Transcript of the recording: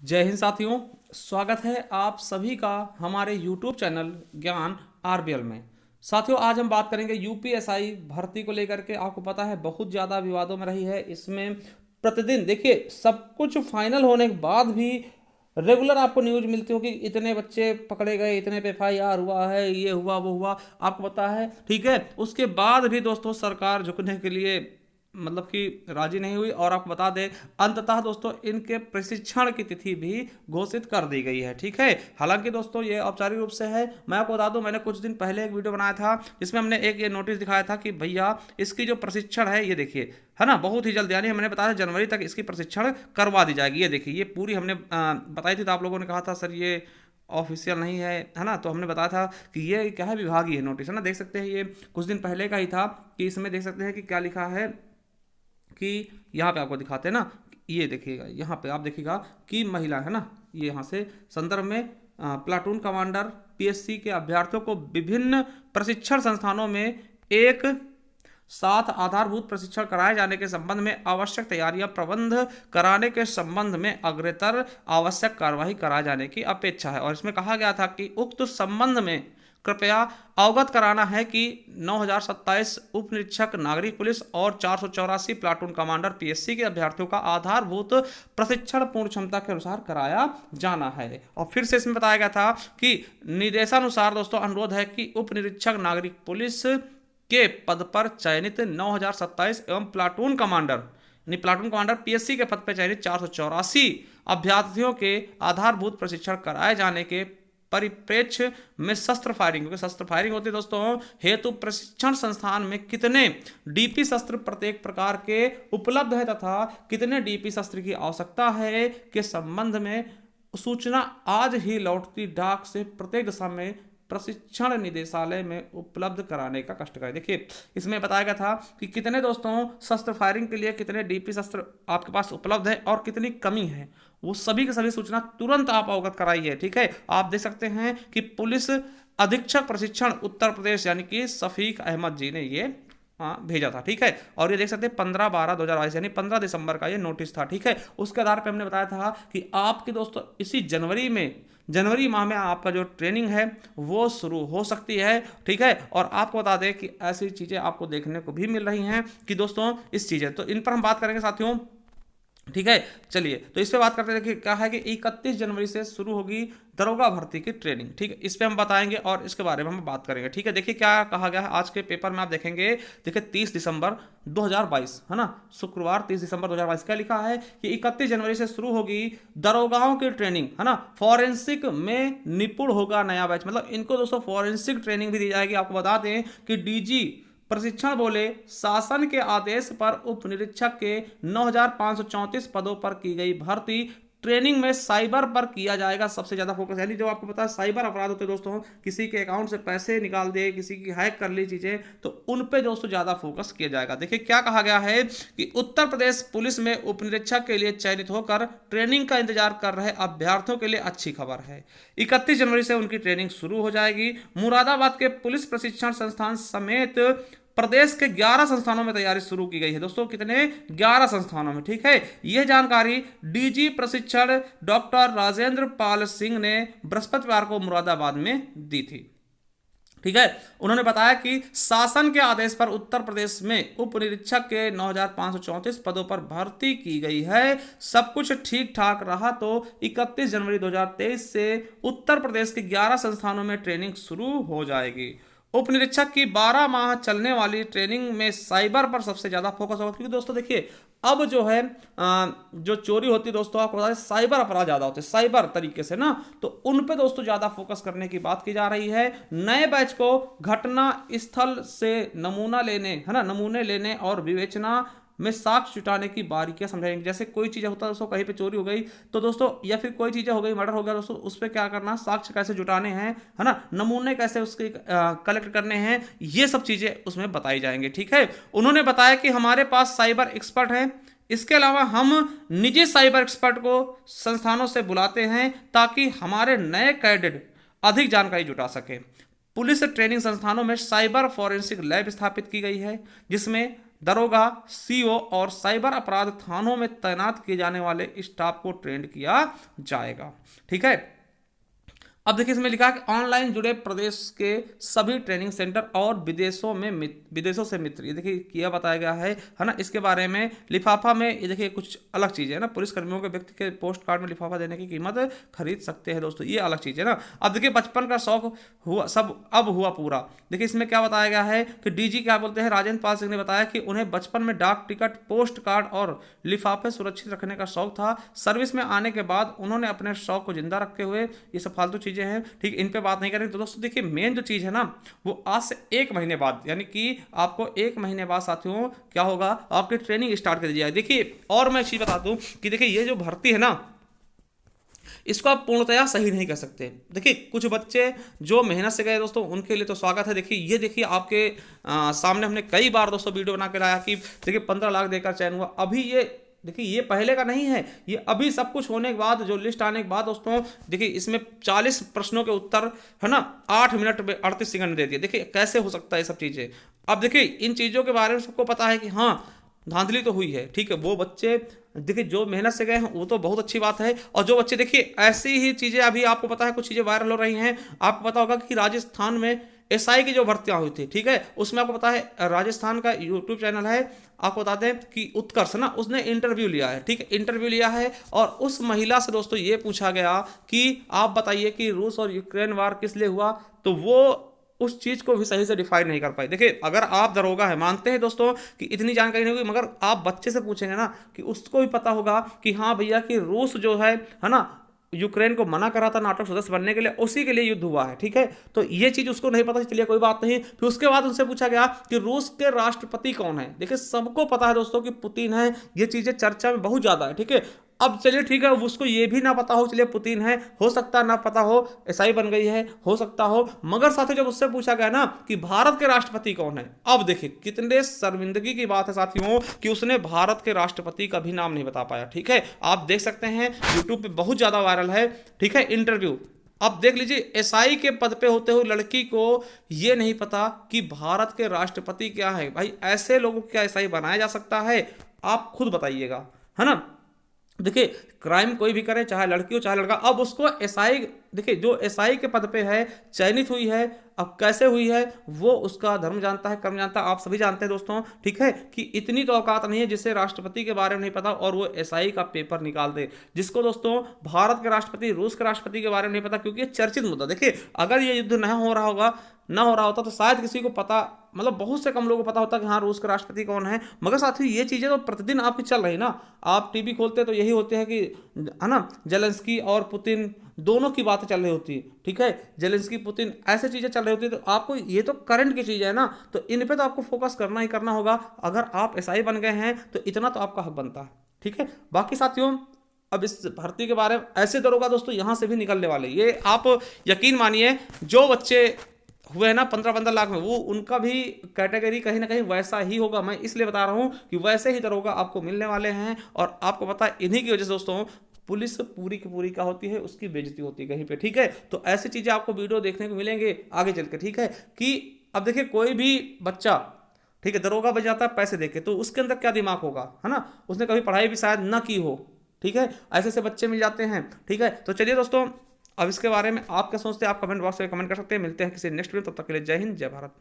जय हिंद साथियों। स्वागत है आप सभी का हमारे YouTube चैनल ज्ञान आरबीएल में। साथियों, आज हम बात करेंगे यूपीएसआई भर्ती को लेकर के। आपको पता है बहुत ज़्यादा विवादों में रही है। इसमें प्रतिदिन देखिए सब कुछ फाइनल होने के बाद भी रेगुलर आपको न्यूज मिलती हो कि इतने बच्चे पकड़े गए, इतने पे एफआईआर हुआ है, ये हुआ वो हुआ, आपको पता है। ठीक है, उसके बाद भी दोस्तों सरकार झुकने के लिए मतलब कि राजी नहीं हुई। और आपको बता दें, अंततः दोस्तों इनके प्रशिक्षण की तिथि भी घोषित कर दी गई है। ठीक है, हालांकि दोस्तों ये औपचारिक रूप से है। मैं आपको बता दूं, मैंने कुछ दिन पहले एक वीडियो बनाया था जिसमें हमने एक ये नोटिस दिखाया था कि भैया इसकी जो प्रशिक्षण है, ये देखिए है ना, बहुत ही जल्द, यानी हमने बताया जनवरी तक इसकी प्रशिक्षण करवा दी जाएगी। ये देखिए, ये पूरी हमने बताई थी, तो आप लोगों ने कहा था सर ये ऑफिशियल नहीं है ना। तो हमने बताया था कि ये क्या है, विभागीय नोटिस है ना। देख सकते हैं, ये कुछ दिन पहले का ही था कि इसमें देख सकते हैं कि क्या लिखा है कि यहाँ पे आपको दिखाते हैं ना। ये देखिएगा, यहाँ पे आप देखिएगा कि महिला है ना, ये यहाँ से संदर्भ में प्लाटून कमांडर पीएससी के अभ्यर्थियों को विभिन्न प्रशिक्षण संस्थानों में एक साथ आधारभूत प्रशिक्षण कराए जाने के संबंध में आवश्यक तैयारियां प्रबंध कराने के संबंध में अग्रतर आवश्यक कार्यवाही कराए जाने की अपेक्षा है। और इसमें कहा गया था कि उक्त संबंध में कृपया अवगत कराना है कि 9027 उप निरीक्षक नागरिक पुलिस और 484 प्लाटून कमांडर पीएससी के अभ्यर्थियों का आधारभूत प्रशिक्षण पूर्ण क्षमता के अनुसार कराया जाना है। और फिर से इसमें बताया गया था कि निर्देशानुसार दोस्तों अनुरोध है कि उप निरीक्षक नागरिक पुलिस के पद पर चयनित 9027 एवं प्लाटून कमांडर पीएससी के पद पर चयनित 484 अभ्यर्थियों के आधारभूत प्रशिक्षण कराए जाने के परिप्रेक्ष्य में शस्त्र फायरिंग, क्योंकि शस्त्र फायरिंग होती है दोस्तों, हेतु प्रशिक्षण संस्थान में कितने डीपी शस्त्र प्रत्येक प्रकार के उपलब्ध है तथा कितने डीपी शस्त्र की आवश्यकता है के संबंध में सूचना आज ही लौटती डाक से प्रत्येक दिशा में प्रशिक्षण निदेशालय में उपलब्ध कराने का कष्ट करें। देखिए, इसमें बताया गया था कि कितने दोस्तों शस्त्र फायरिंग के लिए कितने डीपी शस्त्र आपके पास उपलब्ध है और कितनी कमी है, वो सभी की सभी सूचना तुरंत आप अवगत कराइए। ठीक है, आप देख सकते हैं कि पुलिस अधीक्षक प्रशिक्षण उत्तर प्रदेश यानी कि शफीक अहमद जी ने ये भेजा था। ठीक है, और ये देख सकते हैं 15/12/2022 यानी 15 दिसंबर का ये नोटिस था। ठीक है, उसके आधार पर हमने बताया था कि आपकी दोस्तों इसी जनवरी माह में आपका जो ट्रेनिंग है वो शुरू हो सकती है। ठीक है, और आपको बता दें कि ऐसी चीज़ें आपको देखने को भी मिल रही हैं कि दोस्तों इस चीज़ें, तो इन पर हम बात करेंगे साथियों। ठीक है, चलिए तो इस पे बात करते हैं। देखिए क्या है कि 31 जनवरी से शुरू होगी दरोगा भर्ती की ट्रेनिंग। ठीक है, इस पे हम बताएंगे और इसके बारे में हम बात करेंगे। ठीक है, देखिए क्या कहा गया है आज के पेपर में, आप देखेंगे। देखिए 30 दिसंबर 2022 है ना, शुक्रवार 30 दिसंबर 2022 क्या लिखा है कि 31 जनवरी से शुरू होगी दरोगाओं की ट्रेनिंग है ना। फॉरेंसिक में निपुण होगा नया बैच, मतलब इनको दोस्तों फॉरेंसिक ट्रेनिंग भी दी जाएगी। आपको बता दें कि डीजी प्रशिक्षण बोले शासन के आदेश पर उप निरीक्षक के 9534 पदों पर की गई भर्ती। ट्रेनिंग में साइबर पर किया जाएगा सबसे ज्यादा फोकस, यानी जो आपको पता है साइबर अपराध होते हैं दोस्तों, किसी के अकाउंट से पैसे निकाल दे, किसी की हैक कर ली चीजें, तो उन पे दोस्तों ज्यादा फोकस किया जाएगा। देखिए क्या कहा गया है कि उत्तर प्रदेश पुलिस में उप निरीक्षक के लिए चयनित होकर ट्रेनिंग का इंतजार कर रहे अभ्यर्थियों के लिए अच्छी खबर है। 31 जनवरी से उनकी ट्रेनिंग शुरू हो जाएगी। मुरादाबाद के पुलिस प्रशिक्षण संस्थान समेत प्रदेश के 11 संस्थानों में तैयारी शुरू की गई है दोस्तों। कितने? 11 संस्थानों में। ठीक है, यह जानकारी डीजी प्रशिक्षण डॉक्टर राजेंद्र पाल सिंह ने बृहस्पतिवार को मुरादाबाद में दी थी। ठीक है, उन्होंने बताया कि शासन के आदेश पर उत्तर प्रदेश में उप निरीक्षक के 9534 पदों पर भर्ती की गई है। सब कुछ ठीक ठाक रहा तो 31 जनवरी 2023 से उत्तर प्रदेश के 11 संस्थानों में ट्रेनिंग शुरू हो जाएगी। उप निरीक्षक की 12 माह चलने वाली ट्रेनिंग में साइबर पर सबसे ज्यादा फोकस होगा, क्योंकि दोस्तों देखिए अब जो है जो चोरी होती है दोस्तों, आपको बता दें साइबर अपराध ज्यादा होते हैं साइबर तरीके से ना, तो उन पे दोस्तों ज्यादा फोकस करने की बात की जा रही है। नए बैच को घटना स्थल से नमूने लेने और विवेचना में साक्ष्य जुटाने की बारीकियां समझाएंगे। जैसे कोई चीज़ होता है दोस्तों, कहीं पे चोरी हो गई तो दोस्तों, या फिर कोई चीज़ें हो गई, मर्डर हो गया दोस्तों, उस पर क्या करना, साक्ष्य कैसे जुटाने हैं है ना, नमूने कैसे उसके कलेक्ट करने हैं, ये सब चीज़ें उसमें बताई जाएंगी। ठीक है, उन्होंने बताया कि हमारे पास साइबर एक्सपर्ट हैं। इसके अलावा हम निजी साइबर एक्सपर्ट को संस्थानों से बुलाते हैं ताकि हमारे नए कैडेट अधिक जानकारी जुटा सके। पुलिस ट्रेनिंग संस्थानों में साइबर फॉरेंसिक लैब स्थापित की गई है जिसमें दरोगा, सीओ और साइबर अपराध थानों में तैनात किए जाने वाले स्टाफ को ट्रेंड किया जाएगा। ठीक है। अब देखिए इसमें लिखा है कि ऑनलाइन जुड़े प्रदेश के सभी ट्रेनिंग सेंटर और विदेशों से मित्र, ये देखिए किया बताया गया है ना। इसके बारे में लिफाफा में ये देखिए कुछ अलग चीज़ है ना, पुलिस कर्मियों के व्यक्ति के पोस्ट कार्ड में लिफाफा देने की कीमत खरीद सकते हैं दोस्तों, ये अलग चीज़ है ना। अब देखिए बचपन का शौक हुआ सब अब हुआ पूरा। देखिए इसमें क्या बताया गया है कि डीजी क्या बोलते हैं राजेंद्र पाल सिंह ने बताया कि उन्हें बचपन में डाक टिकट, पोस्ट कार्ड और लिफाफे सुरक्षित रखने का शौक था। सर्विस में आने के बाद उन्होंने अपने शौक को जिंदा रखे हुए ये सब फालतू चीजें हैं, ठीक, इन पे बात नहीं करेंगे। तो दोस्तों देखिए मेन जो चीज है ना, वो आज से 1 महीने बाद, यानी कि आपको 1 महीने बाद साथियों क्या होगा, आपकी ट्रेनिंग स्टार्ट कर दी जाएगी। देखिए और मैं एक चीज बता दूं कि देखिए ये जो भर्ती है ना, इसको आप पूर्णतया सही नहीं कर सकते। देखिए कुछ बच्चे जो मेहनत से गए दोस्तों, उनके लिए तो स्वागत है। देखिए ये देखिए आपके सामने हमने कई बार दोस्तों वीडियो बना के लाया कि देखिए 15 लाख देकर चयन हुआ। अभी ये देखिए ये पहले का नहीं है, ये अभी सब कुछ होने के बाद, जो लिस्ट आने के बाद दोस्तों, देखिए इसमें 40 प्रश्नों के उत्तर है ना 8 मिनट में 38 सेकंड दे दिए। देखिए कैसे हो सकता है ये सब चीज़ें। अब देखिए इन चीज़ों के बारे में सबको पता है कि हाँ धांधली तो हुई है, ठीक है। वो बच्चे देखिए जो मेहनत से गए हैं वो तो बहुत अच्छी बात है, और जो बच्चे देखिए ऐसी ही चीज़ें, अभी आपको पता है कुछ चीज़ें वायरल हो रही हैं। आपको पता होगा कि राजस्थान में एसआई की जो भर्तियां हुई थी, ठीक है, उसमें आपको पता है राजस्थान का यूट्यूब चैनल है, आपको बताते हैं कि उत्कर्ष ना, उसने इंटरव्यू लिया है, ठीक है, इंटरव्यू लिया है। और उस महिला से दोस्तों ये पूछा गया कि आप बताइए कि रूस और यूक्रेन वार किस लिए हुआ, तो वो उस चीज को भी सही से डिफाइन नहीं कर पाई। देखिए अगर आप दरोगा है, मानते हैं दोस्तों कि इतनी जानकारी नहीं होगी, मगर आप बच्चे से पूछेंगे ना कि उसको भी पता होगा कि हाँ भैया कि रूस जो है ना, यूक्रेन को मना करा था नाटो सदस्य बनने के लिए, उसी के लिए युद्ध हुआ है, ठीक है। तो ये चीज उसको नहीं पता, चलिए कोई बात नहीं। फिर उसके बाद उनसे पूछा गया कि रूस के राष्ट्रपति कौन है। देखिए सबको पता है दोस्तों कि पुतिन है, ये चीजें चर्चा में बहुत ज्यादा है, ठीक है। अब चलिए ठीक है, उसको ये भी ना पता हो, चलिए पुतिन है, हो सकता है ना पता हो, एसआई बन गई है, हो सकता हो, मगर साथियों जब उससे पूछा गया ना कि भारत के राष्ट्रपति कौन है, अब देखिए कितने शर्मिंदगी की बात है साथियों कि उसने भारत के राष्ट्रपति का भी नाम नहीं बता पाया, ठीक है। आप देख सकते हैं यूट्यूब पे बहुत ज्यादा वायरल है, ठीक है, इंटरव्यू। अब देख लीजिए एसआई के पद पे होते हुए लड़की को ये नहीं पता कि भारत के राष्ट्रपति क्या है। भाई ऐसे लोगों को क्या एसआई बनाया जा सकता है, आप खुद बताइएगा, है ना। देखिए क्राइम कोई भी करे, चाहे लड़की हो चाहे लड़का, अब उसको एसआई, देखिए जो एसआई के पद पे है, चयनित हुई है, अब कैसे हुई है वो उसका धर्म जानता है, कर्म जानता है, आप सभी जानते हैं दोस्तों, ठीक है, कि इतनी तो औकात नहीं है जिससे राष्ट्रपति के बारे में नहीं पता और वो एसआई का पेपर निकाल दे। जिसको दोस्तों भारत के राष्ट्रपति, रूस के राष्ट्रपति के बारे में नहीं पता, क्योंकि ये चर्चित मुद्दा। देखिए अगर ये युद्ध ना हो रहा होता तो शायद किसी को पता, मतलब बहुत से कम लोगों को पता होता कि हाँ रूस का राष्ट्रपति कौन है। मगर साथ ही ये चीजें तो प्रतिदिन आपकी चल रही ना, आप टीवी खोलते तो यही होते हैं कि है ना जेलेंस्की और पुतिन दोनों की बातें चल रही होती है, ठीक है, जेलेंस्की पुतिन ऐसे चीजें चल रही होती है। तो आपको ये तो करंट की चीज है ना, तो इन पे तो आपको फोकस करना ही करना होगा। अगर आप एसआई बन गए हैं तो इतना तो आपका हक बनता है, ठीक है। बाकी साथियों अब इस भर्ती के बारे में ऐसे दरोगा दोस्तों यहां से भी निकलने वाले, ये आप यकीन मानिए जो बच्चे हुए हैं ना 15-15 लाख में, वो उनका भी कैटेगरी कहीं ना कहीं वैसा ही होगा। मैं इसलिए बता रहा हूं कि वैसे ही दरोगा आपको मिलने वाले हैं। और आपको पता है इन्हीं की वजह से दोस्तों पुलिस पूरी की पूरी क्या होती है, उसकी बेइज्जती होती है कहीं पे, ठीक है। तो ऐसी चीजें आपको वीडियो देखने को मिलेंगे आगे चल के, ठीक है। कि अब देखिए कोई भी बच्चा, ठीक है, दरोगा बन जाता है पैसे देके, तो उसके अंदर क्या दिमाग होगा, है ना, उसने कभी पढ़ाई भी शायद ना की हो, ठीक है, ऐसे ऐसे बच्चे मिल जाते हैं, ठीक है। तो चलिए दोस्तों अब इसके बारे में आप क्या सोचते हैं, आप कमेंट बॉक्स में कमेंट कर सकते हैं। मिलते हैं किसी नेक्स्ट वीडियो, तब तक के लिए जय हिंद जय भारत।